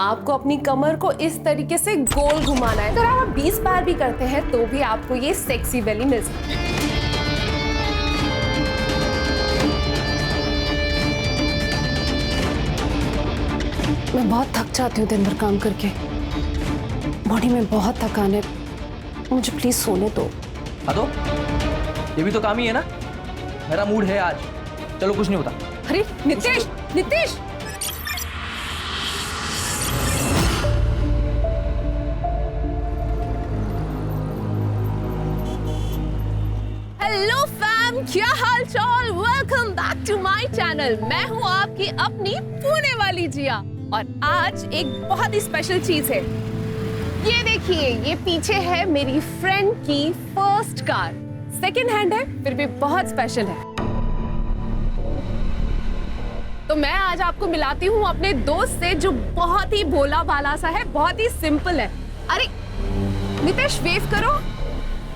आपको अपनी कमर को इस तरीके से गोल घुमाना है। अगर आप 20 बार भी करते हैं तो भी आपको ये सेक्सी बेली मिल सकती है। मैं बहुत थक जाती हूँ दिन भर काम करके, बॉडी में बहुत थकान है, मुझे प्लीज सोने दो। हाँ तो ये भी तो काम ही है ना। मेरा मूड है आज, चलो कुछ नहीं होता। अरे नितेश, नितेश हेलो फैम, क्या हाल चाल। Welcome back to my channel. मैं हूँ आपकी अपनी पुणे वाली जिया और आज एक बहुत ही स्पेशल चीज है। ये देखिए, ये पीछे है मेरी फ्रेंड की फर्स्ट कार। सेकंड हैंड है फिर भी बहुत स्पेशल है। तो मैं आज आपको मिलाती हूँ अपने दोस्त से जो बहुत ही भोला भाला सा है, बहुत ही सिंपल है। अरे नितेश वेव करो।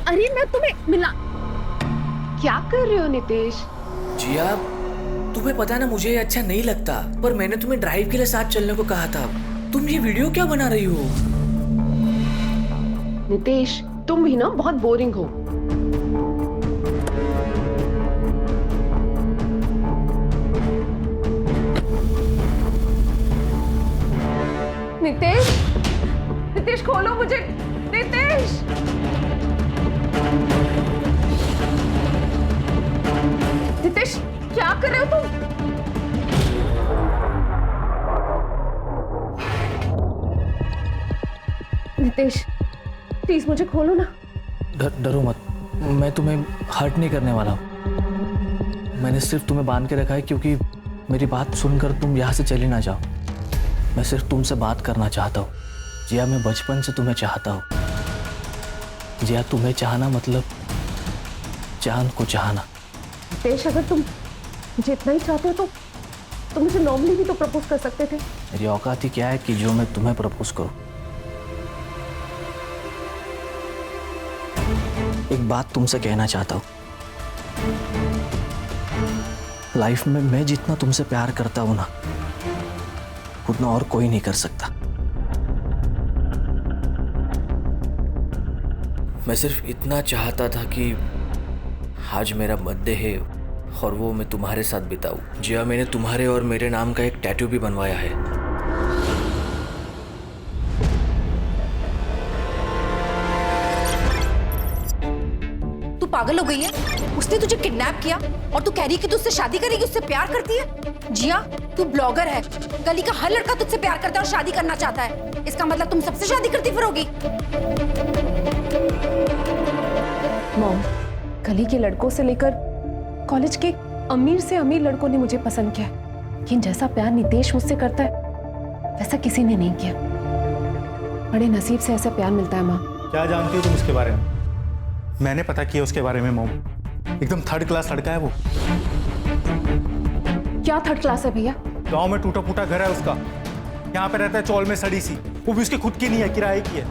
अरे मैं तुम्हें मिला। क्या कर रहे हो नितेश? जिया, तुम्हें पता है ना मुझे ये अच्छा नहीं लगता, पर मैंने तुम्हें ड्राइव के लिए साथ चलने को कहा था। तुम ये वीडियो क्या बना रही हो? नितेश तुम भी ना बहुत बोरिंग हो। नितेश, नितेश खोलो मुझे। नितेश, नितेश क्या कर रहे हो तुम? नितेश प्लीज मुझे खोलो ना। डरो मत, मैं तुम्हें हर्ट नहीं करने वाला हूँ। मैंने सिर्फ तुम्हें बांध के रखा है क्योंकि मेरी बात सुनकर तुम यहाँ से चली ना जाओ। मैं सिर्फ तुमसे बात करना चाहता हूँ। जिया, मैं बचपन से तुम्हें चाहता हूँ। जिया, तुम्हें चाहना मतलब चांद को चाहना। नितेश अगर तुम मुझे इतना ही चाहते हो तो तुम मुझे नॉर्मली भी तो प्रपोज कर सकते थे। मेरी औकात ही क्या है कि जो मैं तुम्हें प्रपोज करूँ। एक बात तुमसे कहना चाहता हूँ। लाइफ में मैं जितना तुमसे प्यार करता हूँ ना, उतना और कोई नहीं कर सकता। मैं सिर्फ इतना चाहता था कि आज मेरा बर्थडे है और वो मैं तुम्हारे साथ बिताऊं। जिया, मैंने तुम्हारे और मेरे नाम का एक टैटू भी बनवाया है। तू पागल हो गई है? उसने तुझे किडनैप किया और तू कह रही है कि तू उससे शादी करेगी, उससे प्यार करती है? जिया, तू ब्लॉगर है। गली का हर लड़का तुझसे प्यार करता है और शादी करना चाहता है। इसका मतलब तुम सबसे शादी करती फिरोगी? मॉम, गली के लड़कों से लेकर कॉलेज के अमीर से अमीर लड़कों ने मुझे पसंद किया, लेकिन जैसा प्यार नितेश मुझसे करता है वैसा किसी ने नहीं किया। बड़े नसीब से ऐसा प्यार मिलता है। माँ, क्या जानती हो तुम उसके बारे में? मैंने पता किया उसके बारे में मॉम। एकदम थर्ड क्लास लड़का है वो। क्या थर्ड क्लास है भैया? गांव में टूटा फूटा घर है उसका। यहाँ पे रहता है चौल में सड़ी सी, वो भी उसकी खुद की नहीं है, किराए की है।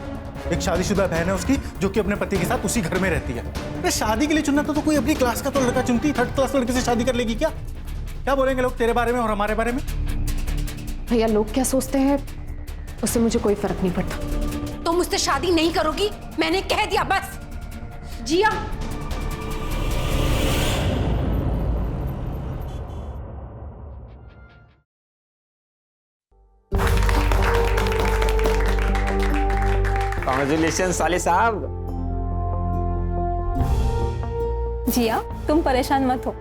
एक शादीशुदा बहन है उसकी जो कि अपने पति के साथ उसी घर में रहती है। अरे शादी के लिए चुनना तो कोई अपनी क्लास का तो लड़का चुनती, थर्ड क्लास लड़के से शादी कर लेगी क्या? क्या बोलेंगे लोग तेरे बारे में और हमारे बारे में? भैया लोग क्या सोचते हैं उससे मुझे कोई फर्क नहीं पड़ता। तुम मुझसे शादी नहीं करोगी, मैंने कह दिया बस। जिया, कांग्रेचुलेशन साले साहब। जिया, तुम परेशान मत हो।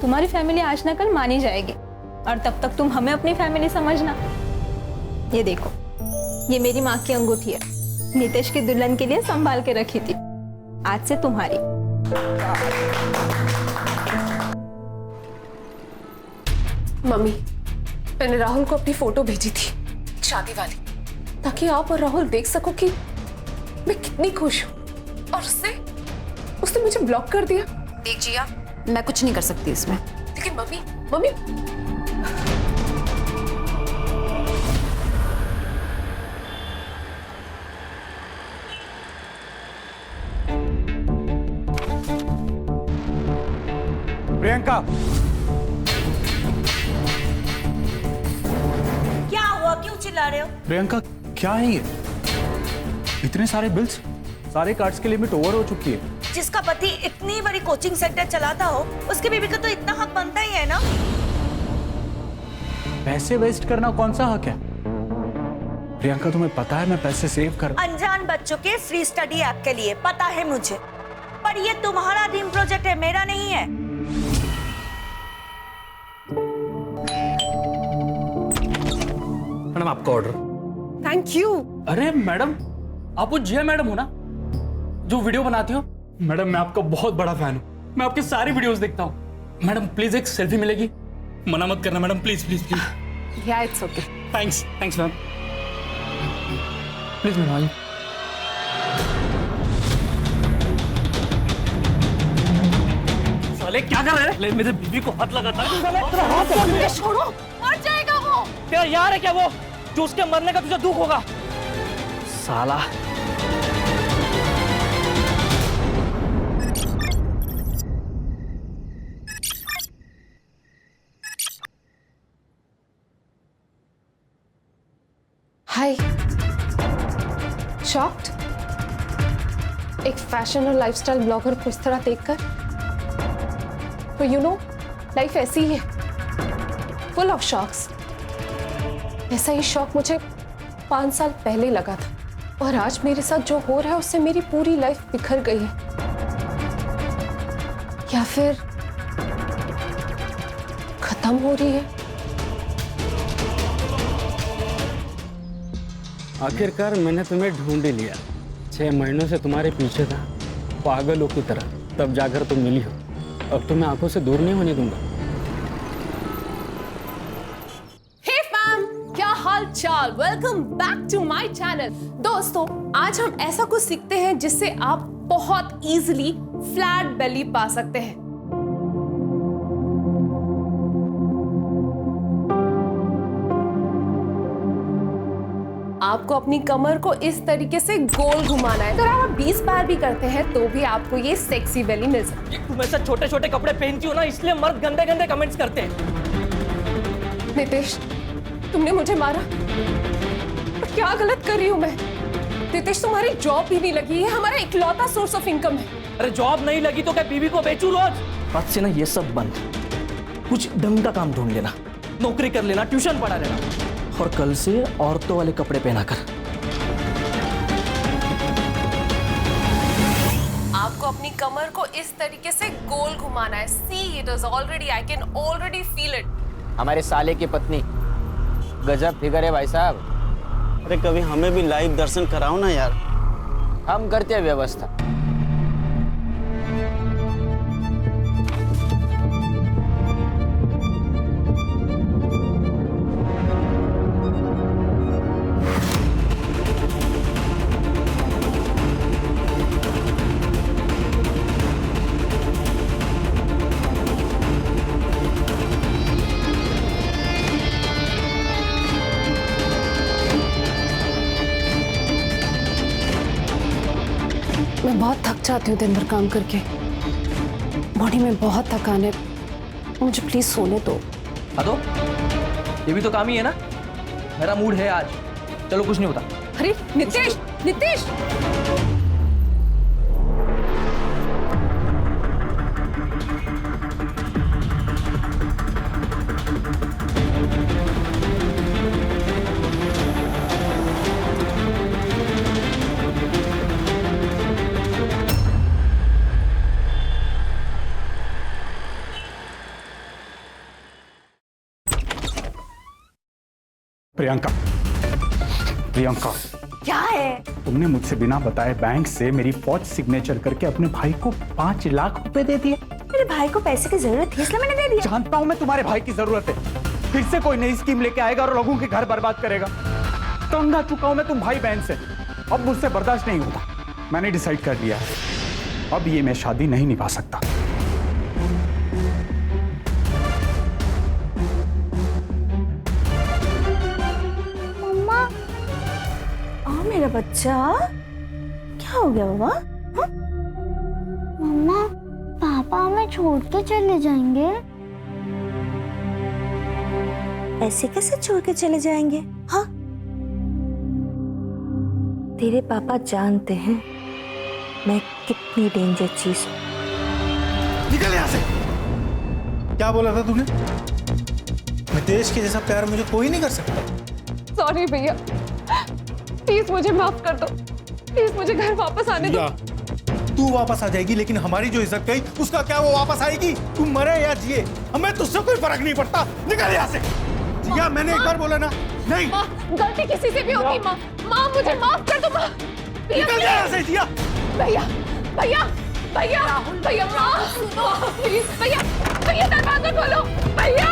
तुम्हारी फैमिली आज ना कल मानी जाएगी और तब तक तुम हमें अपनी फैमिली समझना। ये देखो, ये मेरी माँ की अंगूठी है। नितेश की दुल्हन के लिए संभाल के रखी थी, आज से तुम्हारी। मम्मी, मैंने राहुल को अपनी फोटो भेजी थी शादी वाली, ताकि आप और राहुल देख सको कि मैं कितनी खुश हूँ। और उसने मुझे ब्लॉक कर दिया। देख जिया, मैं कुछ नहीं कर सकती इसमें। लेकिन मम्मी, मम्मी प्रियंका, क्या हुआ क्यों चिल्ला रहे हो? प्रियंका क्या है ये? इतने सारे बिल्स, सारे कार्ड्स की लिमिट ओवर हो चुकी है। जिसका पति इतनी बड़ी कोचिंग सेंटर चलाता हो, उसकी बीवी का तो इतना हक बनता ही है ना। पैसे वेस्ट करना कौन सा हक है? प्रियंका तुम्हें पता है मैं पैसे सेव कर। अनजान बच्चों के फ्री स्टडी ऐप के लिए पता है मुझे, पर ये तुम्हारा ड्रीम प्रोजेक्ट है, मेरा नहीं है। मैडम आपका ऑर्डर। Thank you. अरे मैडम, आप वो जिया मैडम हो ना जो वीडियो बनाती हो? मैडम मैं आपका बहुत बड़ा फैन हूँ, मैं आपकी सारी वीडियोस देखता हूँ। मैडम प्लीज एक सेल्फी मिलेगी? मना मत करना मैडम, प्लीज प्लीज प्लीज। या it's okay. Thanks thanks ma'am, please ma'am आइए। साले क्या कर रहे हैं? मेरे बीवी को हाथ लगाता है साले। तेरा हाथ छोड़ो, मर जाएगा वो। तेरा यार है क्या वो जो उसके मरने का तुझे दुख होगा? साला हाय, शॉक्ड? एक फैशन और लाइफस्टाइल ब्लॉगर को इस तरह देखकर? तो यू नो, लाइफ ऐसी ही है, फुल ऑफ शॉक्स। ऐसा ही शौक मुझे 5 साल पहले लगा था, और आज मेरे साथ जो हो रहा है उससे मेरी पूरी लाइफ बिखर गई है। या फिर खत्म हो रही है। आखिरकार मैंने तुम्हें ढूंढ ही लिया। 6 महीनों से तुम्हारे पीछे था पागलों की तरह, तब जाकर तुम मिली हो। अब तुम्हें आंखों से दूर नहीं होने दूंगा। हे फैम, क्या हाल चाल? Welcome back to my channel. दोस्तों, आज हम ऐसा कुछ सीखते हैं जिससे आप बहुत इजीली फ्लैट बेली पा सकते हैं। आपको अपनी कमर को इस तरीके से गोल घुमाना है। अगर आप 20 बार भी करते हैं तो भी आपको ये सेक्सी बेली मिल सकती है। तुम ऐसे छोटे छोटे कपड़े पहनती हो ना, इसलिए मर्द गंदे गंदे कमेंट्स करते हैं। नितेश, तुमने मुझे मारा, पर क्या गलत कर रही हूँ मैं? नितेश, तुम्हारी जॉब भी नहीं लगी है, हमारा इकलौता सोर्स ऑफ इनकम है। अरे जॉब नहीं लगी तो क्या बीवी को बेचूं रोज? आज से ना ये सब बंद, कुछ ढंग का काम ढूंढ लेना, नौकरी कर लेना, ट्यूशन पढ़ा लेना, और कल से औरतों वाले कपड़े पहना कर। आपको अपनी कमर को इस तरीके से गोल घुमाना है। See it is already, I can already feel it. हमारे साले की पत्नी गजब फिगर है भाई साहब। अरे कभी हमें भी लाइव दर्शन कराओ ना यार। हम करते हैं व्यवस्था। मैं बहुत थक जाती हूँ दिन भर काम करके, बॉडी में बहुत थकान है, मुझे प्लीज सोने दो। तो ये भी तो काम ही है ना। मेरा मूड है आज, चलो कुछ नहीं होता। अरे नितेश, नितेश! प्रियंका, प्रियंका, क्या है? तुमने मुझसे बिना बताए बैंक से मेरी फौज सिग्नेचर करके अपने भाई को 5 लाख रुपए दे दिए। मेरे भाई को पैसे की जरूरत थी इसलिए मैंने दे दिया। जानता हूं मैं तुम्हारे भाई की जरूरत है। फिर से कोई नई स्कीम लेके आएगा और लोगों के घर बर्बाद करेगा। तंग आ चुका हूं मैं तुम भाई बहन से, अब मुझसे बर्दाश्त नहीं होता। मैंने डिसाइड कर लिया है, अब ये मैं शादी नहीं निभा सकता। मेरा बच्चा, क्या हो गया बाबा? मम्मा, पापा हमें छोड़ के चले जाएंगे। ऐसे कैसे छोड़ के चले जाएंगे? हाँ? तेरे पापा जानते हैं मैं कितनी डेंजर चीज हूँ। निकल यहाँ से। क्या बोला था तूने? मितेश के जैसा प्यार मुझे कोई नहीं कर सकता। सॉरी भैया, प्लीज मुझे माफ कर दो, प्लीज मुझे घर वापस आने दो। तू वापस आ जाएगी, लेकिन हमारी जो इज्जत गई उसका क्या वो वापस आएगी? तू मरे या जिए, हमें तुझसे कोई फर्क नहीं पड़ता। निकल यहाँ से। जिया, मैंने एक बार बोला ना। नहीं माँ, गलती किसी से भी होती। माँ, माँ मुझे माफ कर दो। माँ, निकल यहाँ से। जिया, भैया, भैया, भैया, भैया, माँ सुनो प्लीज। भैया, भैया दरवाजा खोलो। भैया,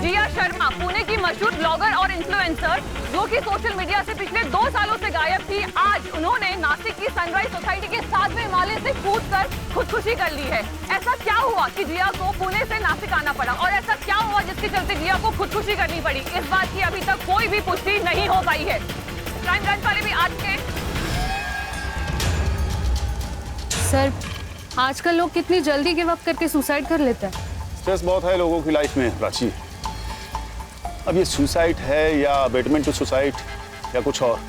जिया शर्मा पुणे की मशहूर ब्लॉगर और इन्फ्लुएंसर जो कि सोशल मीडिया से पिछले 2 सालों से गायब थी, आज उन्होंने नासिक की सनराइज सोसाइटी के 7वें माले से कूदकर खुदकुशी कर ली है। ऐसा क्या हुआ कि जिया को पुणे से नासिक आना पड़ा और ऐसा क्या हुआ जिसके चलते जिया को खुदकुशी करनी पड़ी? इस बात की अभी तक कोई भी पुष्टि नहीं हो पाई है। क्राइम ब्रांच वाले भी आज के सर, आजकल लोग कितनी जल्दी गिव अप करके सुसाइड कर लेते हैं। स्ट्रेस बहुत है लोगों की लाइफ में प्राची। अब ये सुसाइड है या अबेटमेंट टू सुसाइड या कुछ और,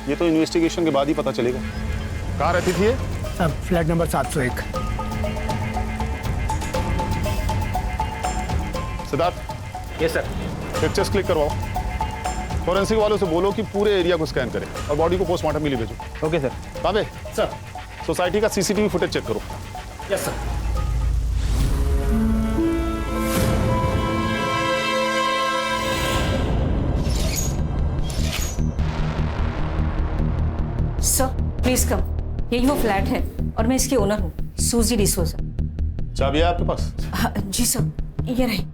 ये तो इन्वेस्टिगेशन के बाद ही पता चलेगा। कहाँ रहती थी ये? Flat number 701। Siddharth. Yes sir. Pictures click करवाओ। फॉरेंसिक वालों से बोलो कि पूरे एरिया को स्कैन करें और बॉडी को पोस्टमार्टम के लिए भेजो। Okay sir. काबे सर, सोसाइटी का सीसीटीवी फुटेज चेक करो। Yes sir. Sir please come, यही वो फ्लैट है और मैं इसकी ओनर हूँ, सूजी डिसोजा। चाबी है आपके पास? हाँ, जी सर, ये रही।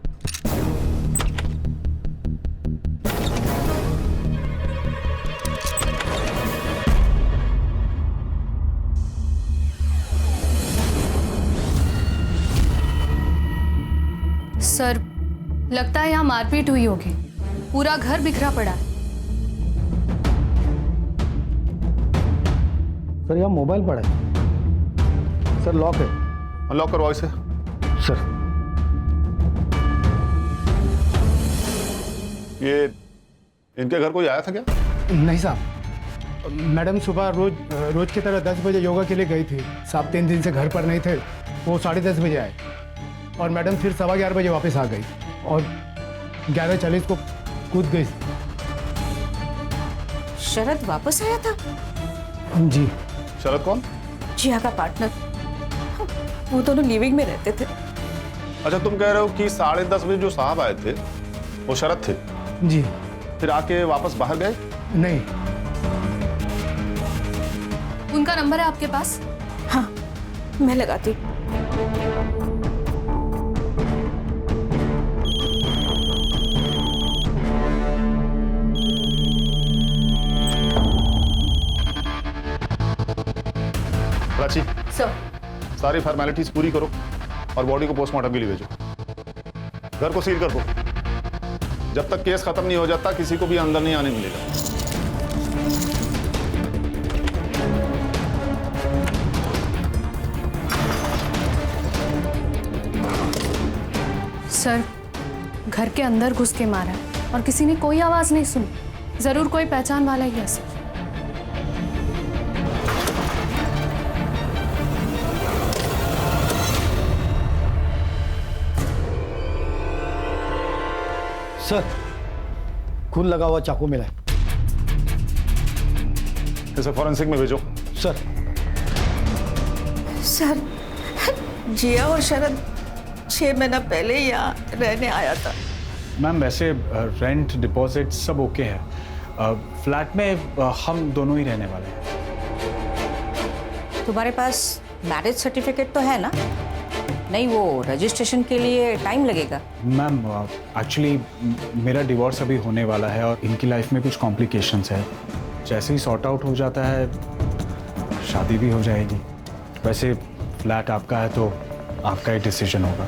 सर, लगता है यहाँ मारपीट हुई होगी। पूरा घर बिखरा पड़ा है। सर, यहाँ मोबाइल पड़ा है। सर, लॉक है। अनलॉक करवाओ इसे। सर, ये इनके घर कोई आया था क्या? नहीं साहब, मैडम सुबह रोज की तरह 10 बजे योगा के लिए गई थी। साहब 3 दिन से घर पर नहीं थे, वो 10:30 बजे आए और मैडम फिर 11:15 बजे वापस आ गई और 11:40 को कूद गई। शरद वापस आया था? जी। शरद कौन? जिया का पार्टनर। वो दोनों लिविंग में रहते थे। अच्छा, तुम कह रहे हो कि 10:30 बजे जो साहब आए थे वो शरद थे? जी। फिर आके वापस बाहर गए? नहीं। उनका नंबर है आपके पास? हाँ, मैं लगाती हूँ। प्राची, सर, सारी फॉर्मेलिटीज पूरी करो और बॉडी को पोस्टमार्टम के लिए भेजो। घर को सील कर दो। जब तक केस खत्म नहीं हो जाता किसी को भी अंदर नहीं आने मिलेगा। सर, घर के अंदर घुस के मारा है और किसी ने कोई आवाज नहीं सुनी। जरूर कोई पहचान वाला ही है सर। सर, खून लगा हुआ चाकू मिला है। इसे फॉरेंसिक में भेजो। सर। सर, जिया और शरद 6 महीना पहले यहाँ रहने आया था। मैम, वैसे रेंट डिपॉजिट सब ओके है। फ्लैट में हम दोनों ही रहने वाले हैं। तुम्हारे पास मैरिज सर्टिफिकेट तो है ना? नहीं, वो रजिस्ट्रेशन के लिए टाइम लगेगा। मैम, एक्चुअली मेरा डिवोर्स अभी होने वाला है और इनकी लाइफ में कुछ कॉम्प्लिकेशंस है। जैसे ही सॉर्ट आउट हो जाता है शादी भी हो जाएगी। वैसे फ्लैट आपका है तो आपका ही डिसीजन होगा।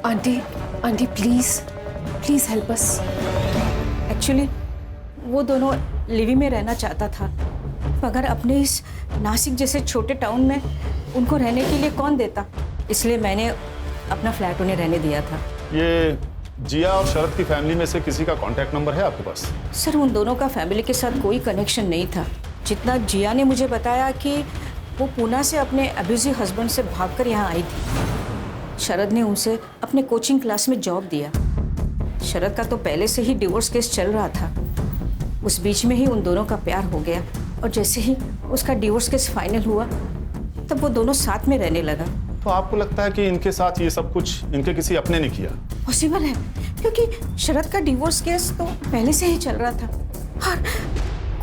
Aunty, aunty please please help us. Actually वो दोनों लिवी में रहना चाहता था, मगर अपने इस नासिक जैसे छोटे टाउन में उनको रहने के लिए कौन देता, इसलिए मैंने अपना फ्लैट उन्हें रहने दिया था। ये जिया और शरद की फैमिली में से किसी का कांटेक्ट नंबर है आपके पास? सर, उन दोनों का फैमिली के साथ कोई कनेक्शन नहीं था। जितना जिया ने मुझे बताया कि वो पूना से अपने अब्यूजिव हस्बैंड से भागकर यहाँ आई थी। शरद ने उनसे अपने कोचिंग क्लास में जॉब दिया। शरद का तो पहले से ही डिवोर्स केस चल रहा था। उस बीच में ही उन दोनों का प्यार हो गया और जैसे ही उसका डिवोर्स केस फाइनल हुआ तब वो दोनों साथ में रहने लगा। तो आपको लगता है कि इनके साथ ये सब कुछ इनके किसी अपने ने किया? पॉसिबल है, क्योंकि शरद का डिवोर्स केस तो पहले से ही चल रहा था और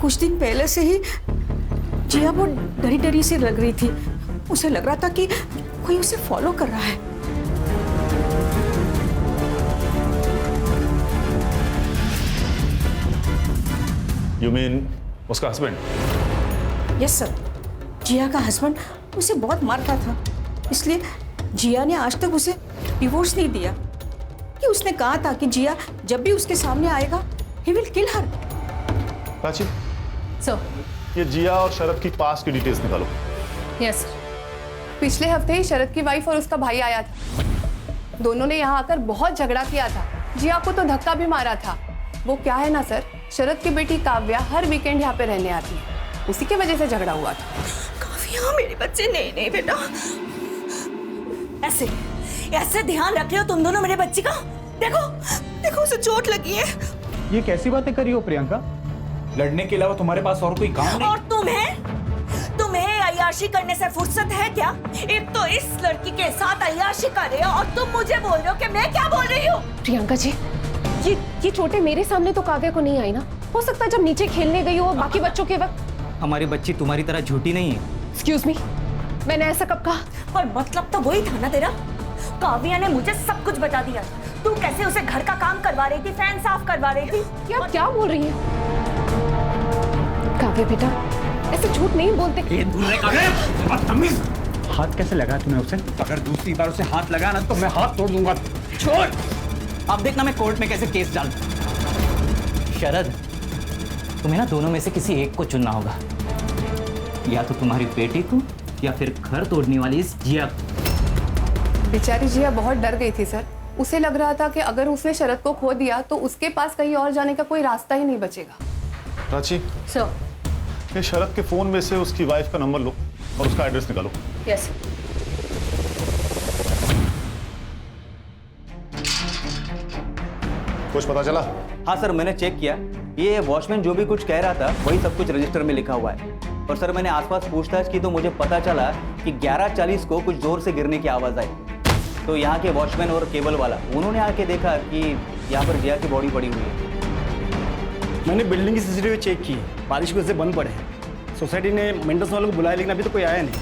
कुछ दिन पहले से ही जिया वो डरी डरी सी लग रही थी। उसे लग रहा था कि कोई उसे फॉलो कर रहा है। You mean उसका हस्बैंड? यस सर, जिया का हस्बैंड उसे बहुत मारता था, इसलिए जिया ने आज तक उसे डिवोर्स नहीं दिया। कि उसने कहा था कि जिया जब भी उसके सामने आएगा he will kill her। Prachi, sir, ये जिया और शरद की पास की डिटेल्स निकालो। यस, पिछले हफ्ते ही शरद की वाइफ और उसका भाई आया था। दोनों ने यहाँ आकर बहुत झगड़ा किया था। जिया को तो धक्का भी मारा था। वो क्या है ना सर, शरद की बेटी काव्या हर वीकेंड यहाँ पे रहने आती है, उसी की वजह से झगड़ा हुआ था। काव्या मेरे बच्चे, नहीं नहीं बेटा, ऐसे ऐसे ध्यान रख रहे हो तुम दोनों मेरे बच्चे का। देखो देखो उसे चोट लगी है। ये कैसी बातें करी हो प्रियंका? लड़ने के अलावा तुम्हारे पास और कोई काम नहीं? और तुम्हें अय्याशी करने से फुर्सत है क्या? एक तो इस लड़की के साथ अय्याशी कर रहे हो और तुम मुझे बोल रहे हो कि मैं क्या बोल रही हूँ? प्रियंका जी, ये चोटें मेरे सामने तो काव्या को नहीं आई ना। हो सकता है जब नीचे खेलने गई हो बाकी बच्चों के वक्त। हमारी बच्ची तुम्हारी तरह झूठी नहीं है। एक्सक्यूज मी, मैंने ऐसा कब कहा? पर मतलब तो वही था ना तेरा। काव्या ने मुझे सब कुछ बता दिया। तू कैसे उसे घर का काम करवा रही थी, फैन साफ करवा रही थी। आप क्या बोल रही हैं? काव्या बेटा, ऐसे झूठ नहीं बोलते। बदतमीज! हाथ कैसे लगा तुम्हें उसे? अगर दूसरी बार उसे हाथ लगा ना तो मैं हाथ तोड़ दूंगा। छोड़! अब देखना मैं कोर्ट में कैसे केस डालता। शरद, तुम्हें ना दोनों में से किसी एक को चुनना होगा। या तो तुम्हारी बेटी को या फिर घर तोड़ने वाली इस जिया को। बेचारी जिया बहुत डर गई थी सर। उसे लग रहा था कि अगर उसने शरद को खो दिया तो उसके पास कहीं और जाने का कोई रास्ता ही नहीं बचेगा। प्राची, सर, ये शरद के फोन में से उसकी वाइफ का नंबर लो और उसका एड्रेस निकालो। यस। कुछ पता चला? हाँ सर, मैंने चेक किया। ये वॉचमैन जो भी कुछ कह रहा था वही सब कुछ रजिस्टर में लिखा हुआ है। और सर, मैंने आसपास पूछताछ की तो मुझे पता चला कि 11:40 को कुछ जोर से गिरने की आवाज़ आई। तो यहाँ के वॉचमैन और केबल वाला उन्होंने आके देखा कि यहाँ पर जिया की बॉडी पड़ी हुई है। मैंने बिल्डिंग की सीसीटीवी चेक की, बारिश की वजह से बंद पड़े हैं। सोसाइटी ने मेंटेनेंस वालों को बुलाया लेकिन अभी तो कोई आया नहीं।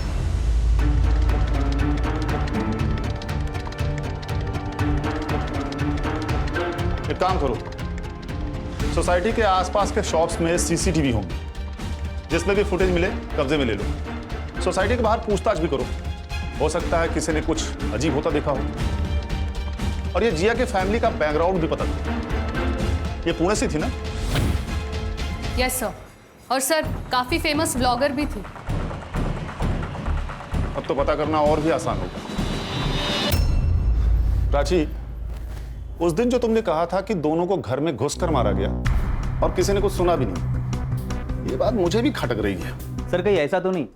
एक काम करो, सोसाइटी के आसपास के शॉप्स में सीसीटीवी होंगे, जिसमें भी फुटेज मिले कब्जे में ले लो। सोसाइटी के बाहर पूछताछ भी करो, हो सकता है किसी ने कुछ अजीब होता देखा हो। और ये जिया के फैमिली का बैकग्राउंड भी पता करो। ये पुणे से थी ना? Yes sir. और सर, काफी फेमस ब्लॉगर भी थी। अब तो पता करना और भी आसान होगा। प्राची, उस दिन जो तुमने कहा था कि दोनों को घर में घुसकर मारा गया और किसी ने कुछ सुना भी नहीं, ये बात मुझे भी खटक रही है। सर, कहीं ऐसा तो नहीं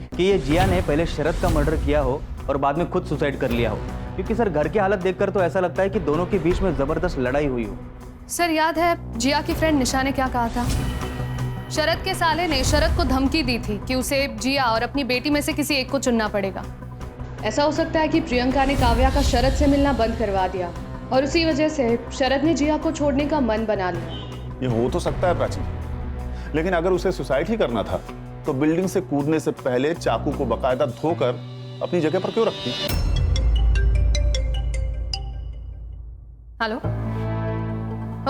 कि ये जिया ने पहले शरद का मर्डर किया हो और बाद में खुद सुसाइड कर लिया हो? क्योंकि सर, घर की हालत देखकर तो ऐसा लगता है कि दोनों के बीच में जबरदस्त लड़ाई हुई हो। सर, याद है जिया की फ्रेंड निशा ने क्या कहा था? शरद के साले ने शरद को धमकी दी थी कि उसे जिया और अपनी बेटी में से किसी एक को चुनना पड़ेगा। ऐसा हो सकता है कि प्रियंका ने काव्या का शरद से मिलना बंद करवा दिया और उसी वजह से शरद ने जिया को छोड़ने का मन बना लिया। ये हो तो सकता है प्राची, लेकिन अगर उसे सुसाइड ही करना था तो बिल्डिंग से कूदने से पहले चाकू को बकायदा धोकर अपनी जगह पर क्यों रखती? हेलो,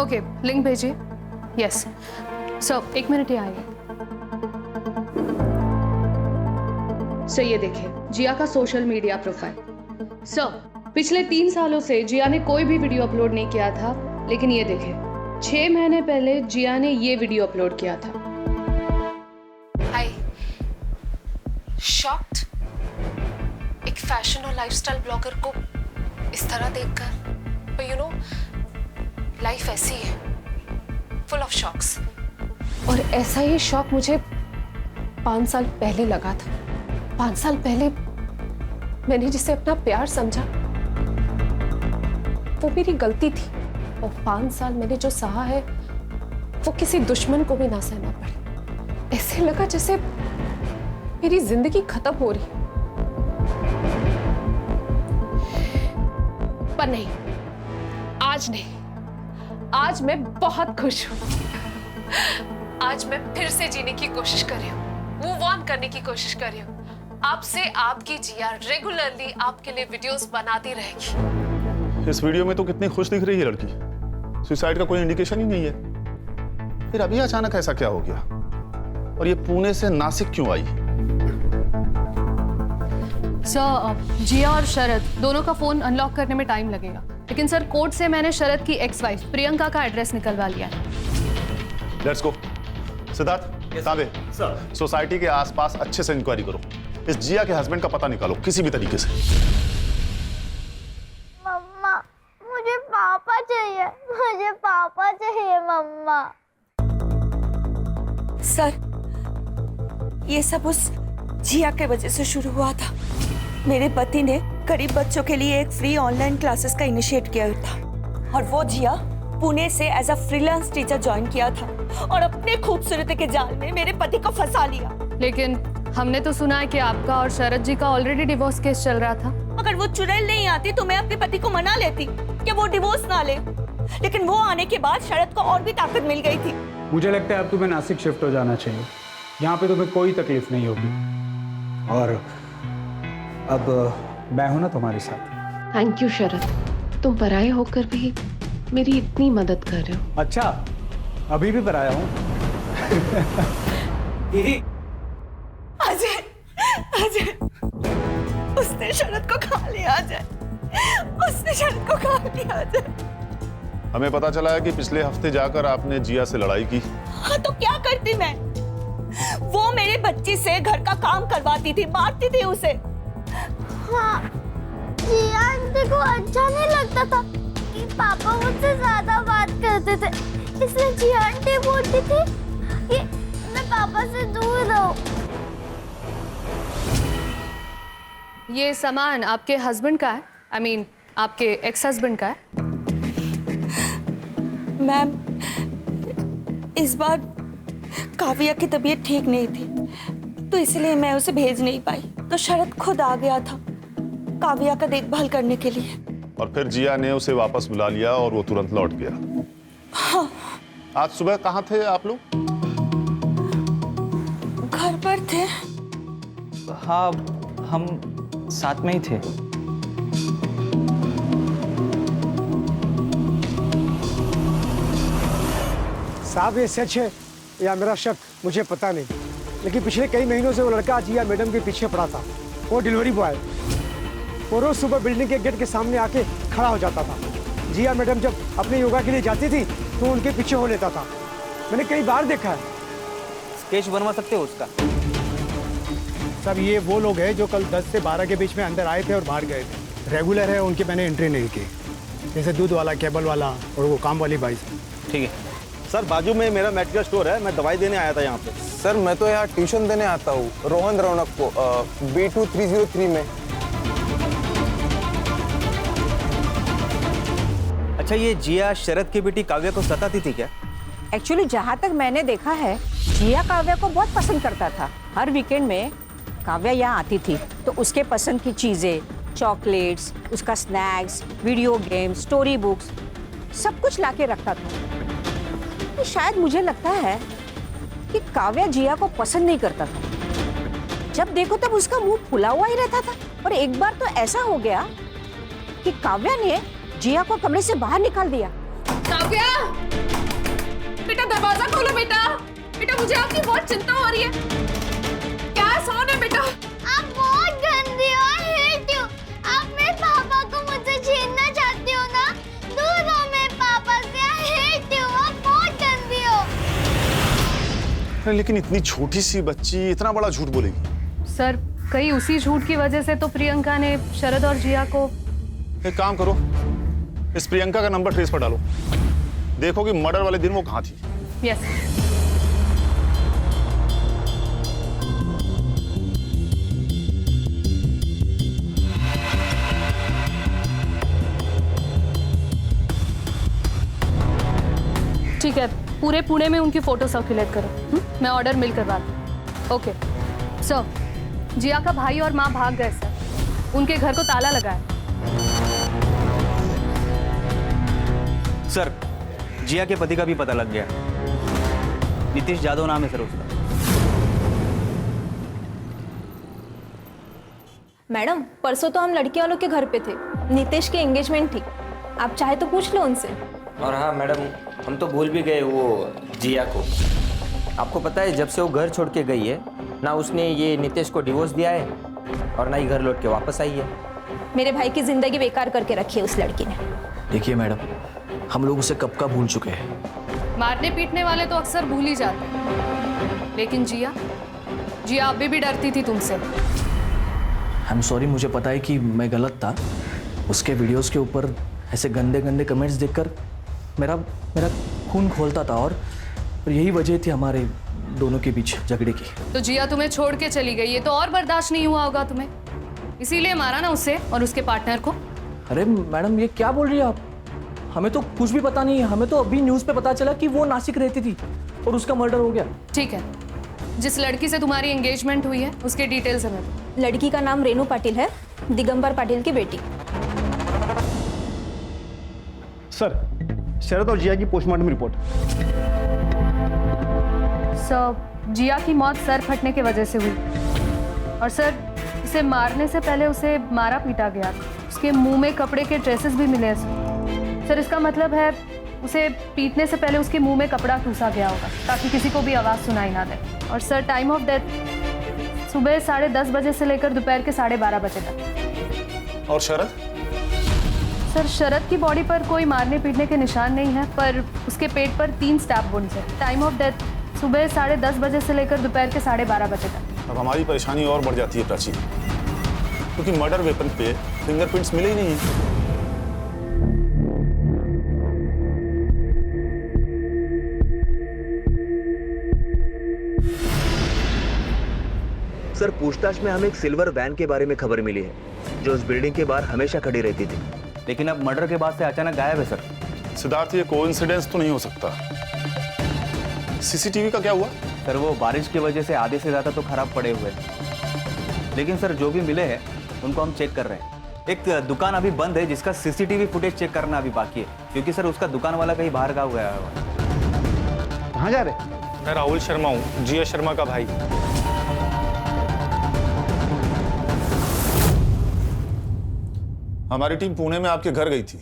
ओके, लिंक भेजिए। यस सर, 1 मिनट ही आइए। सर, ये देखिए जिया का सोशल मीडिया प्रोफाइल। सर, पिछले 3 सालों से जिया ने कोई भी वीडियो अपलोड नहीं किया था, लेकिन ये देखिए 6 महीने पहले जिया ने ये वीडियो अपलोड किया था। हाय, शॉक्ड। एक फैशन और लाइफस्टाइल ब्लॉगर को इस तरह देखकर, but you know, लाइफ ऐसी है, फुल ऑफ शॉक्स। और ऐसा ही शॉक मुझे 5 साल पहले लगा था। 5 साल पहले मैंने जिसे अपना प्यार समझा वो मेरी गलती थी, और 5 साल मैंने जो सहा है वो किसी दुश्मन को भी ना सहना पड़े। ऐसे लगा जैसे मेरी जिंदगी खत्म हो रही, पर नहीं, आज नहीं। आज मैं बहुत खुश हूं। आज मैं फिर से जीने की कोशिश कर रही हूँ, मूव ऑन करने की कोशिश कर रही हूँ। आपसे आपकी जिया रेगुलरली आपके लिए वीडियोस बनाती रहेगी। इस वीडियो में तो कितनी खुश दिख रही है लड़की, सुसाइड का कोई इंडिकेशन ही नहीं है। फिर अभी अचानक ऐसा क्या हो गया? और ये पुणे से नासिक क्यों आई? सर, जिया और शरद दोनों का फोन अनलॉक करने में टाइम लगेगा, लेकिन सर कोर्ट से मैंने शरद की एक्स वाइफ प्रियंका का एड्रेस निकलवा लिया है। Let's go. सिद्धार्थ, ताबे, सोसाइटी के आसपास अच्छे से इंक्वायरी करो। इस जिया के हस्बैंड का पता निकालो किसी भी तरीके से। मम्मा, मुझे पापा चाहिए, मुझे पापा चाहिए मम्मा। सर, ये सब उस जिया के वजह से शुरू हुआ था। मेरे पति ने गरीब बच्चों के लिए एक फ्री ऑनलाइन क्लासेस का इनिशिएट किया था, और वो जिया पुणे से as a freelance teacher join किया था और अपने खूबसूरती के जाल में मेरे पति को फंसा लिया। लेकिन हमने तो सुना है कि आपका और शरद जी का ऑलरेडी डिवोर्स केस चल रहा था। अगर वो चुड़ैल नहीं आती तो मैं अपने पति को मना लेती कि वो डिवोर्स ना ले, लेकिन वो आने के बाद शरद को और भी ताकत मिल गई थी। मुझे लगता है अब तुम्हें नासिक शिफ्ट हो जाना चाहिए। यहाँ पे तुम्हें कोई तकलीफ नहीं होगी, और अब मैं हूं ना तुम्हारे साथ। थैंक यू शरद, तुम पराये होकर भी मेरी इतनी मदद कर रहे हो। अच्छा, अभी भी पराया हूँ। अजय, अजय, उसने शरद को खा लिया अजय, उसने शरद को खा लिया अजय। हमें पता चला है कि पिछले हफ्ते जाकर आपने जिया से लड़ाई की। हाँ, तो क्या करती मैं? वो मेरे बच्ची से घर का काम करवाती थी, मारती थी उसे। हाँ, जिया आंटी को अच्छा नहीं लगता था कि पापा मुझसे ज्यादा बात करते थे, इसलिए जिया आंटी बोलती थी कि मैं पापा से दूर रहूं। ये सामान आपके हस्बैंड का है? I mean, आपके एक्स हस्बैंड का है? मैम, इस बार काव्या की तबीयत ठीक नहीं थी, तो इसलिए मैं उसे भेज नहीं पाई, तो शरद खुद आ गया था काव्या का देखभाल करने के लिए। और फिर जिया ने उसे वापस बुला लिया और वो तुरंत लौट गया। हाँ। आज सुबह कहाँ थे आप लोग? घर पर थे। हाँ, हम साथ में ही थे। साहब, ये सच है या मेरा शक मुझे पता नहीं, लेकिन पिछले कई महीनों से वो लड़का जिया मैडम के पीछे पड़ा था। वो डिलीवरी बॉय, वो रोज सुबह बिल्डिंग के गेट के सामने आके खड़ा हो जाता था। जिया मैडम जब अपने योगा के लिए जाती थी तो उनके पीछे हो लेता था। मैंने कई बार देखा है। स्केच बनवा सकते हो उसका? सब ये वो लोग हैं जो कल 10 से 12 के बीच में अंदर आए थे और बाहर गए थे। रेगुलर है, उनकी मैंने एंट्री नहीं की, जैसे दूध वाला, केबल वाला और वो काम वाली बाई। ठीक है सर, बाजू में मेरा मेडिकल स्टोर है, मैं दवाई देने आया था यहाँ पे। सर, मैं तो यहाँ ट्यूशन देने आता हूँ रोहन रौनक को, B2 303 में। अच्छा, ये जिया शरद की बेटी काव्या को सताती थी क्या? एक्चुअली जहाँ तक मैंने देखा है, जिया काव्या को बहुत पसंद करता था। हर वीकेंड में काव्या यहाँ आती थी तो उसके पसंद की चीजें, चॉकलेट्स, उसका snacks, video games, story books, सब कुछ लाके रखता था। तो शायद मुझे लगता है कि काव्या जिया को पसंद नहीं करता था। जब देखो तब उसका मुंह फुला हुआ ही रहता था। और एक बार तो ऐसा हो गया कि काव्या ने जिया को कमरे से बाहर निकाल दिया। काव्या, बेटा दरवाजा खोलो बेटा। बेटा, मुझे आपकी बहुत चिंता हो रही है। क्या साउंड है बेटा? आप बहुत गंदी हो, I hate you। आप मेरे पापा को मुझसे छीनना चाहती हो ना? दूर हो मेरे पापा से, I hate you। लेकिन इतनी छोटी सी बच्ची इतना बड़ा झूठ बोलेगी? सर कहीं उसी झूठ की वजह से तो प्रियंका ने शरद और जिया को। एक काम करो, इस प्रियंका का नंबर ट्रेस पर डालो, देखो कि मर्डर वाले दिन वो कहाँ थी। यस। ठीक है, पूरे पुणे में उनकी फोटो सर्कुलेट करो। मैं ऑर्डर मिल करवाती हूँ। ओके सर, जिया का भाई और माँ भाग गए सर, उनके घर को ताला लगा है। सर जिया के पति का भी पता लग गया, नीतीश यादव नाम है सर उसका। मैडम परसों तो हम लड़की वालों के घर पे थे, नीतीश की एंगेजमेंट थी, आप चाहे तो पूछ लो उनसे। और हाँ मैडम, हम तो भूल भी गए वो जिया को। आपको पता है जब से वो घर छोड़ के गई है ना उसने ये नीतीश को डिवोर्स दिया है और ना ही घर लौट के वापस आई है। मेरे भाई की जिंदगी बेकार करके रखी है उस लड़की ने। देखिए मैडम, हम लोग उसे कब का भूल चुके हैं। मारने पीटने वाले तो अक्सर भूल ही जाते हैं, लेकिन जिया अभी भी डरती थी तुमसे। आई एम सॉरी, मुझे पता है कि मैं गलत था। उसके वीडियोस के ऊपर ऐसे गंदे गंदे कमेंट्स देखकर मेरा खून खोलता था और यही वजह थी हमारे दोनों के बीच झगड़े की। तो जिया तुम्हें छोड़ के चली गई, ये तो और बर्दाश्त नहीं हुआ होगा तुम्हें, इसीलिए मारा ना उसे और उसके पार्टनर को। अरे मैडम ये क्या बोल रही है आप? हमें तो कुछ भी पता नहीं है, हमें तो अभी न्यूज़ पे पता चला कि वो नासिक रहती थी और उसका मर्डर हो गया। ठीक है, जिस लड़की से तुम्हारी एंगेजमेंट हुई है उसके डिटेल्स हमें दो। लड़की का नाम रेनू पाटिल है, दिगंबर पाटिल की बेटी। सर शरद और जिया की पोस्टमार्टम रिपोर्ट। सर जिया की मौत सर फटने की वजह से हुई और सर इसे मारने से पहले उसे मारा पीटा गया। उसके मुंह में कपड़े के ड्रेसेस भी मिले हैं सर। इसका मतलब है उसे पीटने से पहले उसके मुंह में कपड़ा ठूसा गया होगा ताकि किसी को भी आवाज़ सुनाई ना दे। और सर टाइम ऑफ डेथ सुबह 10:30 बजे से लेकर दोपहर के 12:30 बजे तक। और शरद? सर शरद की बॉडी पर कोई मारने पीटने के निशान नहीं है, पर उसके पेट पर 3 स्टैब वुंड्स हैं। टाइम ऑफ डेथ सुबह 10:30 बजे से लेकर दोपहर के 12:30 बजे तक। अब हमारी परेशानी और बढ़ जाती है प्राची, क्योंकि मर्डर वेपन पे फिंगरप्रिंट्स मिले ही नहीं है। सर पूछताछ में हमें एक सिल्वर वैन के बारे में खबर मिली है जो उस बिल्डिंग के बाहर हमेशा खड़ी रहती थी, लेकिन अब मर्डर के बाद से अचानक गायब है सर। सिद्धार्थ ये कोइंसिडेंस तो नहीं हो सकता। सीसीटीवी का क्या हुआ? सर वो बारिश की वजह से आधे से ज़्यादा तो खराब पड़े हुए हैं, लेकिन सर जो भी मिले हैं उनको हम चेक कर रहे हैं। एक दुकान अभी बंद है जिसका सीसीटीवी फुटेज चेक करना अभी बाकी है, क्योंकि सर उसका दुकान वाला कहीं बाहर गाँव गया है। कहाँ जा रहे? मैं राहुल शर्मा हूँ, जिया शर्मा का भाई। हमारी टीम पुणे में आपके घर गई थी,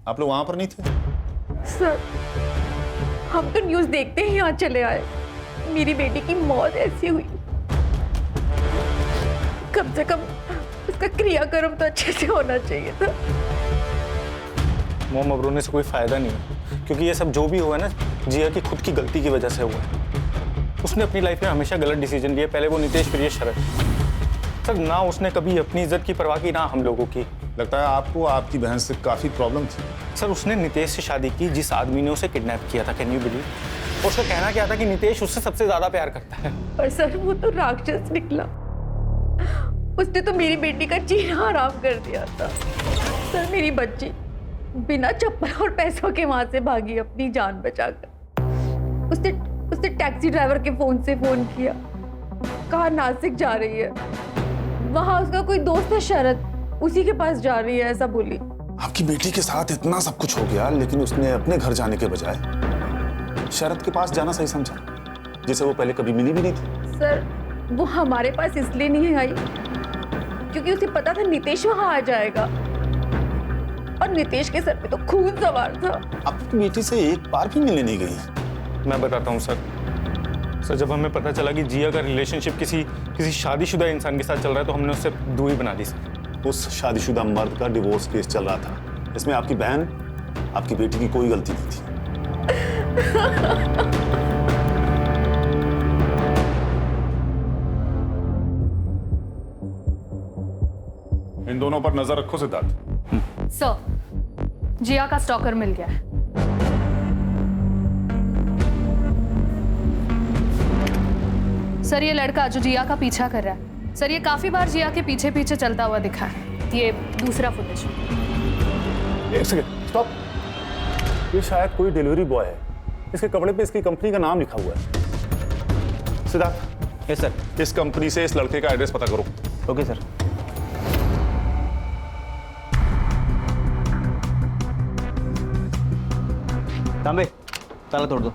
आप लोग वहां पर नहीं थे? सर हम तो न्यूज़ देखते ही यहाँ चले आए। मेरी बेटी की मौत ऐसी हुई, कम से कम उसका क्रियाक्रम तो अच्छे से होना चाहिए था। मोम अब रोने से कोई फायदा नहीं है, क्योंकि ये सब जो भी हुआ है ना, जिया की खुद की गलती की वजह से हुआ है। उसने अपनी लाइफ में हमेशा गलत डिसीजन लिए, पहले वो नीतीश फिर ये शरद। सर ना उसने कभी अपनी इज्जत की परवाह की, ना हम लोगों की। लगता है आपको आपकी बहन से काफी प्रॉब्लम थी। सर उसने नितेश से शादी की जिस आदमी ने उसे किडनैप किया था, कैन यू बिलीव? उसका कहना क्या था कि नितेश उससे सबसे ज्यादा प्यार करता है। पर सर वो तो राक्षस निकला, उसने तो मेरी बेटी का जीना हराम कर दिया था। सर मेरी बच्ची बिना चप्पल और पैसों के वहां से भागी अपनी जान बचाकर। उसने टैक्सी ड्राइवर के फोन से फोन किया, कहा नासिक जा रही है, वहां उसका कोई दोस्त है शरद, उसी के पास जा रही है ऐसा बोली। आपकी बेटी के साथ इतना सब कुछ हो गया, लेकिन उसने अपने घर जाने के बजाय शरद के पास जाना सही समझा, जिसे वो पहले कभी मिली भी नहीं थी। सर वो हमारे पास इसलिए नहीं आई क्योंकि उसे पता था नितेश वहां आ जाएगा, और नितेश के सर पे तो खून सवार था। आपकी बेटी से एक बार भी मिलने नहीं गई? मैं बताता हूँ सर, जब हमें पता चला कि जिया का रिलेशनशिप किसी शादीशुदा इंसान के साथ चल रहा है, तो हमने उससे दूरी बना दी सर। उस शादीशुदा मर्द का डिवोर्स केस चल रहा था, इसमें आपकी बहन, आपकी बेटी की कोई गलती नहीं थी। दोनों पर नजर रखो सिद्धार्थ। सर, जिया का स्टॉकर मिल गया है। सर, ये लड़का जो जिया का पीछा कर रहा है, सर ये काफी बार जिया के पीछे पीछे चलता हुआ दिखा है। ये दूसरा फुटेज। एक सेकंड, स्टॉप। ये शायद कोई डिलीवरी बॉय है। इसके कपड़े पे इसकी कंपनी का नाम लिखा हुआ है। सिद्धार्थ। Yes sir. इस कंपनी से इस लड़के का एड्रेस पता करो। Okay sir. तांबे, ताला तोड़ दो।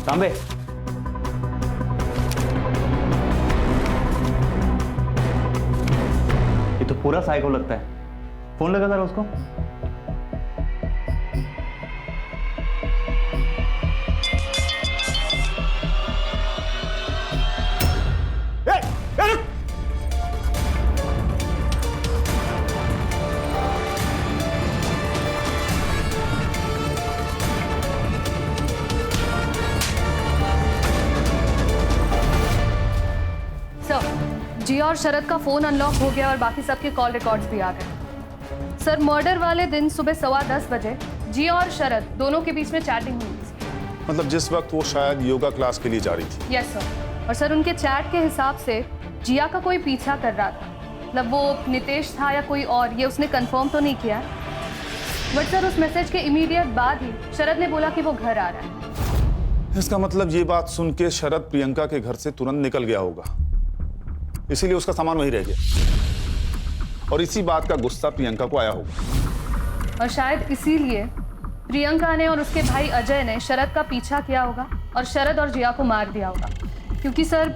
तांबे, ये तो पूरा साइको लगता है। फोन लगा जरा उसको। जिया और शरद का फोन अनलॉक हो गया और बाकी सबके कॉल रिकॉर्ड्स भी आ गए। सर, मर्डर वाले दिन सुबह 10:15 बजे जिया और शरद दोनों के बीच में चैटिंग हुई थी। मतलब जिस वक्त वो शायद योगा क्लास के लिए जा रही थी। Yes sir. और सर, उनके चैट के हिसाब से जिया का कोई पीछा कर रहा था। मतलब वो नितेश था या कोई और, ये उसने कंफर्म तो नहीं किया, बट सर उस मैसेज के इमीडिएट बाद ही शरद ने बोला कि वो घर आ रहा है। इसका मतलब ये बात सुन के शरद प्रियंका के घर से तुरंत निकल गया होगा, इसीलिए उसका सामान वहीं रह गया और इसी बात का गुस्सा प्रियंका को आया होगा। और शायद इसीलिए प्रियंका ने और उसके भाई अजय ने शरद का पीछा किया होगा और शरद और जिया को मार दिया होगा, क्योंकि सर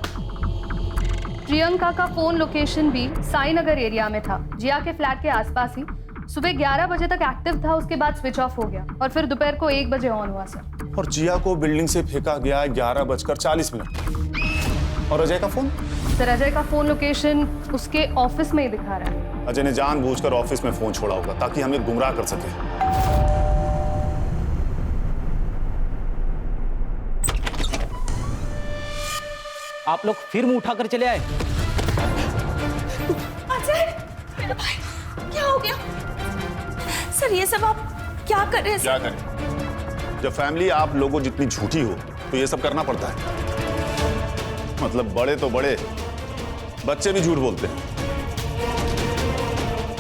प्रियंका का फोन लोकेशन भी साई नगर एरिया में था, जिया के फ्लैट के आसपास ही। सुबह 11 बजे तक एक्टिव था, उसके बाद स्विच ऑफ हो गया और फिर दोपहर को 1 बजे ऑन हुआ सर। और जिया को बिल्डिंग से फेंका गया 11:40 और अजय का फोन? सर, अजय का फोन लोकेशन उसके ऑफिस में ही दिखा रहा है। अजय ने जानबूझकर ऑफिस में फोन छोड़ा होगा ताकि हमें गुमराह कर सके। आप लोग फिर मुंह उठाकर चले आए। अजय, मेरा भाई, क्या हो गया? सर, ये सब आप क्या कर रहे हैं? क्या करें? जब फैमिली आप लोगों जितनी झूठी हो तो ये सब करना पड़ता है। मतलब बड़े तो बड़े, बच्चे भी झूठ बोलते हैं।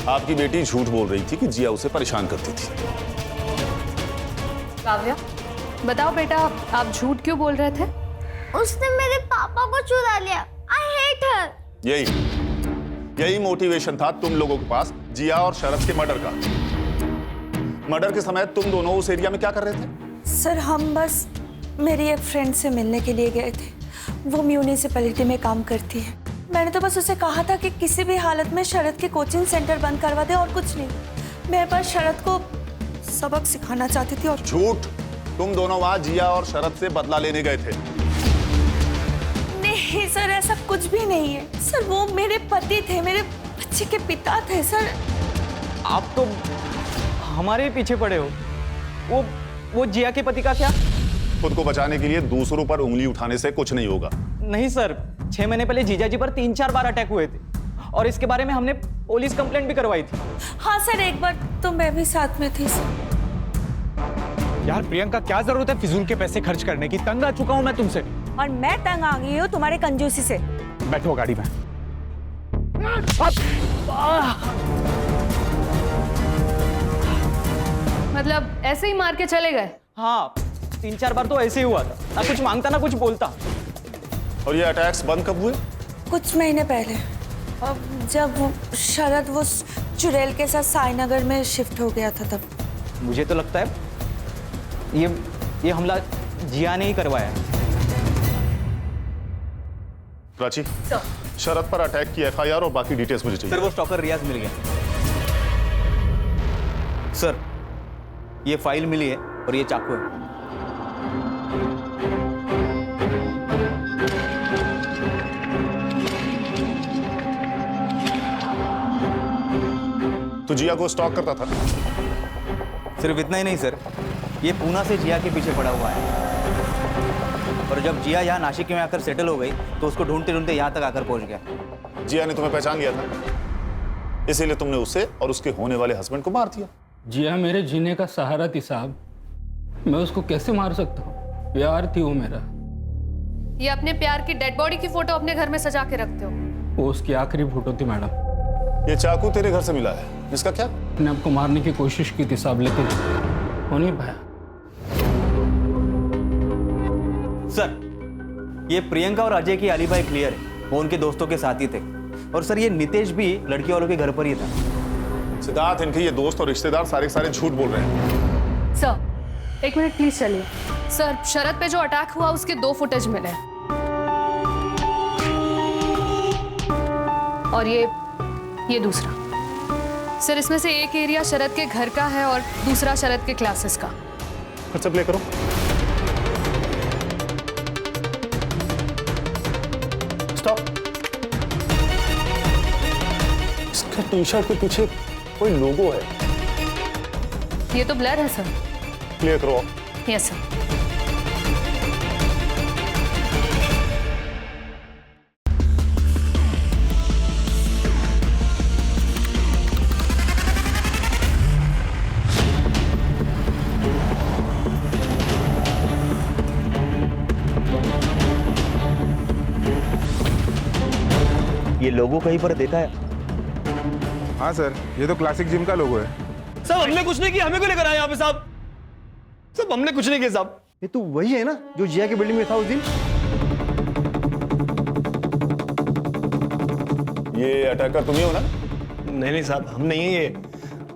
आपकी बेटी झूठ बोल रही थी कि जिया उसे परेशान करती थी। काव्या, बताओ बेटा, आप झूठ क्यों बोल रहे थे? उसने मेरे पापा को चुरा लिया। I hate her। यही मोटिवेशन था तुम लोगों के पास जिया और शरद के मर्डर का। मर्डर के समय तुम दोनों उस एरिया में क्या कर रहे थे? सर, हम बस मेरी एक फ्रेंड से मिलने के लिए गए थे। वो म्यूनिसिपैलिटी में काम करती है। मैंने तो बस उसे कहा था कि किसी भी हालत में शरद के कोचिंग सेंटर बंद करवा दे और कुछ नहीं। मैं बस शरद को सबक सिखाना चाहती थी। और झूठ, तुम दोनों वहां जिया और शरद से बदला लेने गए थे। नहीं सर, ऐसा कुछ भी नहीं है सर। वो मेरे पति थे, मेरे बच्चे के पिता थे सर। आप तो हमारे पीछे पड़े हो। वो जिया के पति का क्या? खुद को बचाने के लिए दूसरों पर उंगली उठाने से कुछ नहीं होगा। नहीं सर, 6 महीने पहले जीजाजी पर 3-4 बार अटैक हुए थे और इसके बारे में हमने पुलिस कंप्लेंट भी करवाई थी। हाँ सर, एक बार तो मैं भी साथ में थी सर। यार प्रियंका, क्या जरूरत है फिजूल के पैसे खर्च करने की? तंग आ चुका हूं मैं तुमसे। और मैं तंग आ गई हूँ तुम्हारे कंजूसी से। बैठो गाड़ी में। मतलब ऐसे ही मार के चले गए? हाँ, 3-4 बार तो ऐसे ही हुआ था। ना कुछ मांगता ना कुछ बोलता। और ये अटैक्स बंद कब हुए? कुछ महीने पहले, जब शरद वो चुड़ैल के साथ साई नगर में शिफ्ट हो गया था तब। मुझे तो लगता है ये हमला जिया ने ही करवाया है। प्राची, शरद पर अटैक की FIR और बाकी डिटेल्स मुझे चाहिए। सर, वो स्टॉकर रियाज मिल गया। सर, ये फाइल मिली है और ये चाकू है। तू जिया को स्टॉक करता था? सिर्फ इतना ही नहीं सर, ये पूना से जिया के पीछे पड़ा हुआ है। और जब जिया यहाँ नासिक में आकर सेटल हो गई तो उसको ढूंढते ढूंढते यहाँ तक आकर पहुँच गया। जिया ने तुम्हें पहचान लिया था, इसीलिए तुमने उसे और उसके होने वाले हस्बैंड को मार दिया। जिया मेरे जीने का सहारा थी साहब, मैं उसको कैसे मार सकता हूँ? प्यार थी वो मेरा। ये अपने प्यार की डेड बॉडी की फोटो अपने घर में सजा के रखते हो? वो उसकी आखिरी फोटो थी मैडम। ये चाकू तेरे घर से मिला है, इसका क्या? मैंने आपको मारने की कोशिश की थी साहब, लेकिन हो नहीं पाया। सर, ये प्रियंका और अजय की अलीबाई क्लियर है, वो उनके दोस्तों के साथ ही थे। और सर, ये नितेश भी लड़की वालों के घर पर ही था। सिद्धार्थ, इनके ये दोस्त और रिश्तेदार सारे के सारे झूठ बोल रहे हैं। सर, एक मिनट प्लीज चलिए। सर, शरद पे जो अटैक हुआ उसके 2 फुटेज मिले हैं। और ये दूसरा। सर, इसमें से एक एरिया शरद के घर का है और दूसरा शरद के क्लासेस का। फिर से प्ले करो। स्टॉप। इसके टी शर्ट के पीछे कोई लोगो है। ये तो ब्लर है सर। प्ले करो। Yes sir. ये लोगो कहीं पर देखा है? हाँ सर, ये तो क्लासिक जिम का लोगो है। साहब हमने कुछ नहीं किया, हमें क्यों लेकर आए यहाँ पे साहब? साहब हमने कुछ नहीं किया साहब। ये तो वही है ना जो जिया की बिल्डिंग में था उस दिन? ये अटैकर तुम ही हो ना? नहीं साहब, हम नहीं है ये।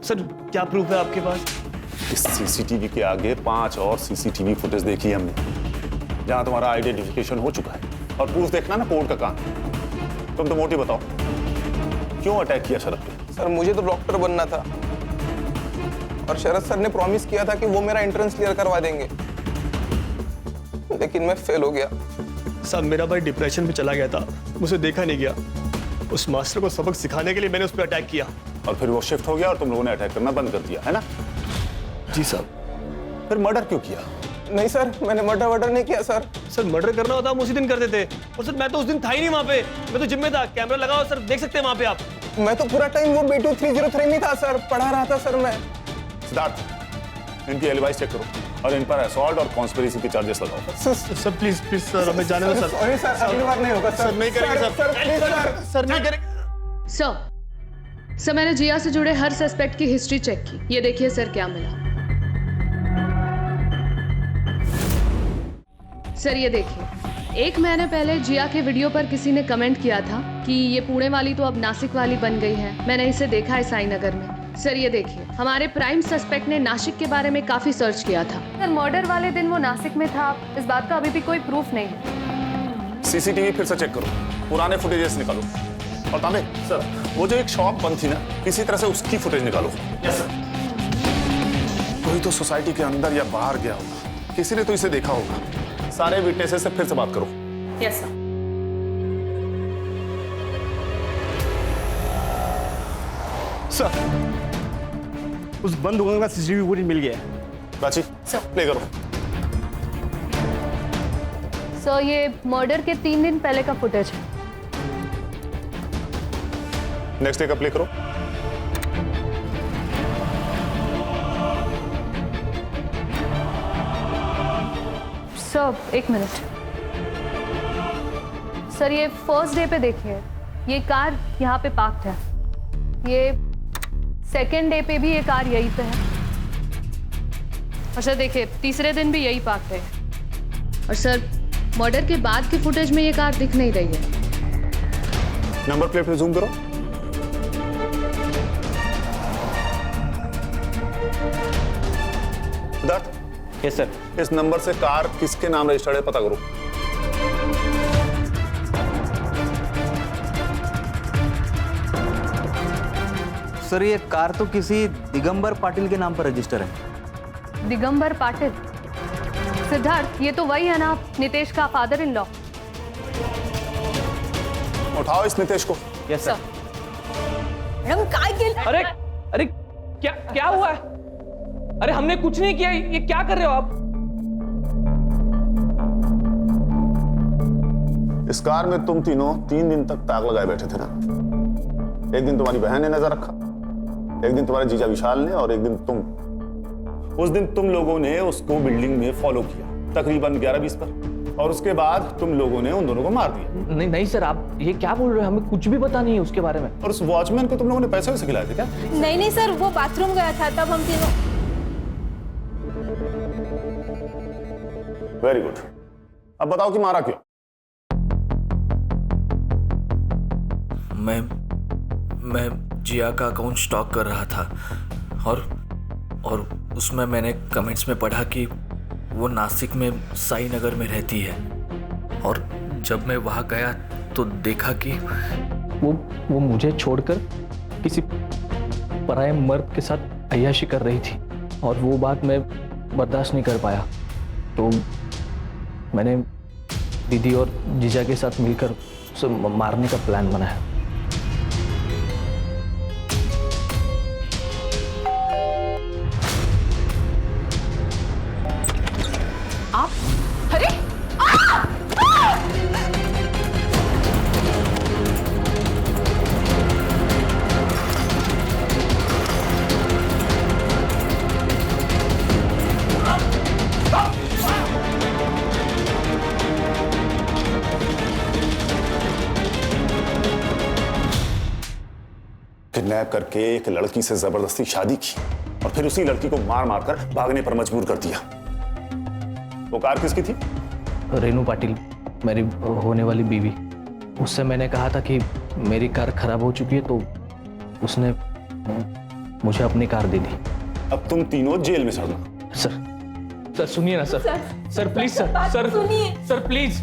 सर, क्या प्रूफ है आपके पास? इस सीसीटीवी के आगे 5 और सीसीटीवी फुटेज देखी है हमने, जहां तुम्हारा आइडेंटिफिकेशन हो चुका है। और प्रूफ देखना ना कोर्ट का काम। तुम तो मोटी बताओ, क्यों अटैक किया शरद पे? सर, मुझे तो डॉक्टर बनना था और शरद सर ने प्रॉमिस किया था कि वो मेरा एंट्रेंस क्लियर करवा देंगे, लेकिन मैं फेल हो गया। साहब, मेरा भाई डिप्रेशन में चला गया था, मुझे देखा नहीं गया। उस मास्टर को सबक सिखाने के लिए मैंने उस पर अटैक किया। और फिर वो शिफ्ट हो गया और तुम लोगों ने अटैक करना बंद कर दिया, है ना? जी साहब। फिर मर्डर क्यों किया? नहीं सर, मैंने मर्डर नहीं किया सर। सर, मर्डर करना होता हम उसी दिन कर देते। और सर, मैं तो उस दिन था ही नहीं वहाँ पे, मैं तो जिम में था। कैमरा लगाओ सर, देख सकते हैं वहाँ पे आप। मैं तो पूरा टाइम वो B2 303 में था सर, पढ़ा रहा था सर मैं। सिद्धार्थ, इनकी एलिबाइज चेक करो और इन पर असॉल्ट और कॉन्स्पिरेसी के चार्जेस लगाओ। सर प्लीज सर, हमें जाने दो सर। सॉरी सर, अगली बार नहीं होगा सर। नहीं करेंगे सर। सर नहीं करेंगे सर, मैंने जिया से जुड़े हर सस्पेक्ट की हिस्ट्री चेक की। ये देखिए सर क्या मिला। सर ये देखिए, 1 महीने पहले जिया के वीडियो पर किसी ने कमेंट किया था कि ये पुणे वाली तो अब नासिक वाली बन गई है। मैंने इसे देखा है साईनगर में। सर ये देखिए, हमारे प्राइम सस्पेक्ट ने नासिक के बारे में काफी सर्च किया था। सर, मर्डर वाले दिन वो नासिक में था, इस बात का अभी भी कोई प्रूफ नहीं है। सीसीटीवी फिर से चेक करो, पुराने फुटेजेस निकालो। और तांबे सर, वो जो एक शॉप बंद थी ना, किसी तरह से उसकी फुटेज निकालो। Yes sir. कोई तो सोसाइटी के अंदर या बाहर गया होगा, किसी ने तो इसे देखा होगा। सारे विटनेसेस से फिर से बात करो। Yes sir. सर, उस बंद दुकान का सीसीटीवी फुटेज मिल गया है। प्राची, प्ले करो। सर, ये मर्डर के 3 दिन पहले का फुटेज है। नेक्स्ट डे का प्ले करो। Sir, 1 minute. सर, ये फर्स्ट डे पे देखिए, ये कार यहाँ पे पार्क्ड है। ये सेकेंड डे पे भी ये कार यहीं पे है। और सर देखिए, तीसरे दिन भी यही पार्क्ड है। और सर, मर्डर के बाद की फुटेज में ये कार दिख नहीं रही है। नंबर प्लेट पे जूम करो। सिद्धार्थ। Yes sir. इस नंबर से कार किसके नाम रजिस्टर्ड है पता करो। सर, ये कार तो किसी दिगंबर पाटिल के नाम पर रजिस्टर है। दिगंबर पाटिल? सिद्धार्थ, ये तो वही है ना नितेश का फादर इन लॉ। उठाओ इस नितेश को। Yes sir. मैडम काय केलं? अरे क्या क्या हुआ है? अरे हमने कुछ नहीं किया, ये क्या कर रहे हो आप? इस कार में तुम तीनों 3 दिन तक ताक लगाए बैठे थे ना। एक दिन तुम्हारी बहन ने नजर रखा, एक दिन तुम्हारे जीजा विशाल ने, और एक दिन तुम। उस दिन तुम लोगों ने उसको बिल्डिंग में फॉलो किया तकरीबन 11:20 पर, और उसके बाद तुम लोगों ने उन दोनों को मार दिया। नहीं नहीं सर, आप ये क्या बोल रहे हो? हमें कुछ भी पता नहीं है उसके बारे में। और उस वॉचमैन को तुम लोगों ने पैसे वैसे खिलाए थे क्या? नहीं नहीं सर, वो बाथरूम गया था तब हम तीनों। Very good. अब बताओ कि मारा क्यों? मैं जिया का अकाउंट स्टॉक कर रहा था और उसमें मैंने कमेंट्स में पढ़ा कि वो नासिक में साई नगर में रहती है, और जब मैं वहाँ गया तो देखा कि वो मुझे छोड़कर किसी पराये मर्द के साथ अय्याशी कर रही थी, और वो बात मैं बर्दाश्त नहीं कर पाया। तो मैंने दीदी और जीजा के साथ मिलकर उसे मारने का प्लान बनाया। आप? अरे किडनैप करके एक लड़की से जबरदस्ती शादी की, और फिर उसी लड़की को मार मार कर भागने पर मजबूर कर दिया। वो कार किसकी थी? रेनू पाटिल, मेरी होने वाली बीवी। उससे मैंने कहा था कि मेरी कार खराब हो चुकी है, तो उसने मुझे अपनी कार दे दी। अब तुम तीनों जेल में सड़ना। सर सुनिए ना sir, sir please sir, sir please.